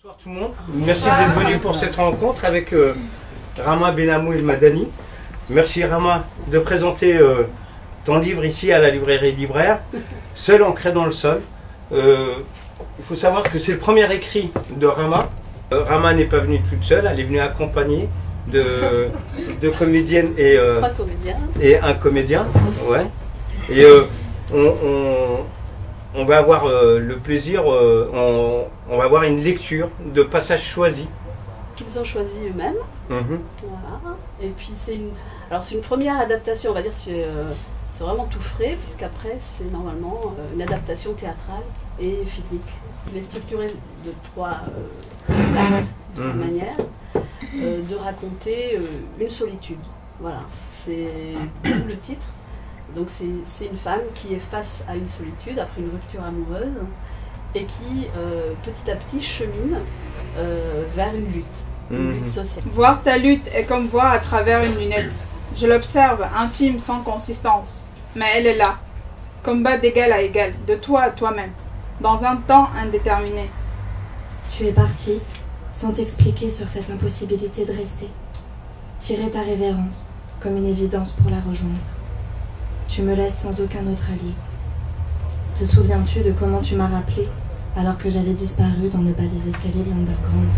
Bonsoir tout le monde, merci d'être venu pour cette rencontre avec Rama Benamou El Madani. Merci Rama de présenter ton livre ici à la librairie Libraire, Seul ancré dans le sol. Il faut savoir que c'est le premier écrit de Rama. Rama n'est pas venue toute seule, elle est venue accompagnée de deux comédiennes et, et un comédien. Ouais. Et on va avoir le plaisir, on va avoir une lecture de passages choisis. Qu'ils ont choisi eux-mêmes. Voilà. Et puis c'est une première adaptation, on va dire, c'est vraiment tout frais, puisqu'après c'est normalement une adaptation théâtrale et filmique. Il est structuré de trois actes, de trois manières, de raconter une solitude. Voilà, c'est le titre. Donc c'est une femme qui est face à une solitude après une rupture amoureuse et qui petit à petit chemine vers une lutte sociale. Voir ta lutte est comme voir à travers une lunette. Je l'observe, infime, sans consistance, mais elle est là, combat d'égal à égal, de toi à toi-même, dans un temps indéterminé. Tu es parti, sans t'expliquer sur cette impossibilité de rester. Tirer ta révérence, comme une évidence pour la rejoindre. Tu me laisses sans aucun autre allié. Te souviens-tu de comment tu m'as rappelé alors que j'avais disparu dans le bas des escaliers de l'Underground?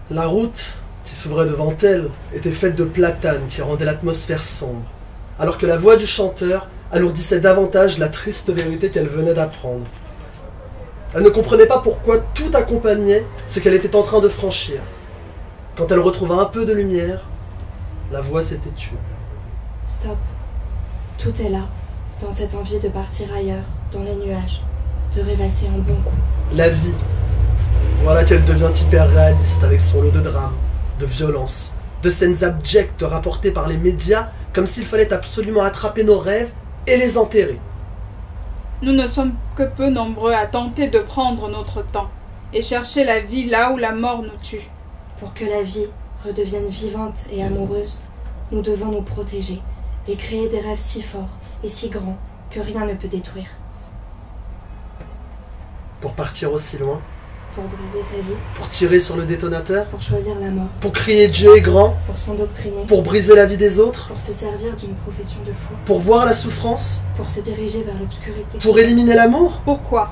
La route qui s'ouvrait devant elle était faite de platanes qui rendaient l'atmosphère sombre, alors que la voix du chanteur alourdissait davantage la triste vérité qu'elle venait d'apprendre. Elle ne comprenait pas pourquoi tout accompagnait ce qu'elle était en train de franchir. Quand elle retrouva un peu de lumière, la voix s'était tue. Stop. Tout est là, dans cette envie de partir ailleurs, dans les nuages, de rêvasser un bon coup. La vie. Voilà qu'elle devient hyper réaliste avec son lot de drames, de violences, de scènes abjectes rapportées par les médias comme s'il fallait absolument attraper nos rêves et les enterrer. Nous ne sommes que peu nombreux à tenter de prendre notre temps et chercher la vie là où la mort nous tue. Pour que la vie redevienne vivante et amoureuse, nous devons nous protéger et créer des rêves si forts et si grands que rien ne peut détruire. Pour partir aussi loin, pour briser sa vie, pour tirer sur le détonateur, pour choisir la mort, pour crier Dieu est grand, pour s'endoctriner, pour briser la vie des autres, pour se servir d'une profession de foi, pour voir la souffrance, pour se diriger vers l'obscurité, pour éliminer l'amour. Pourquoi?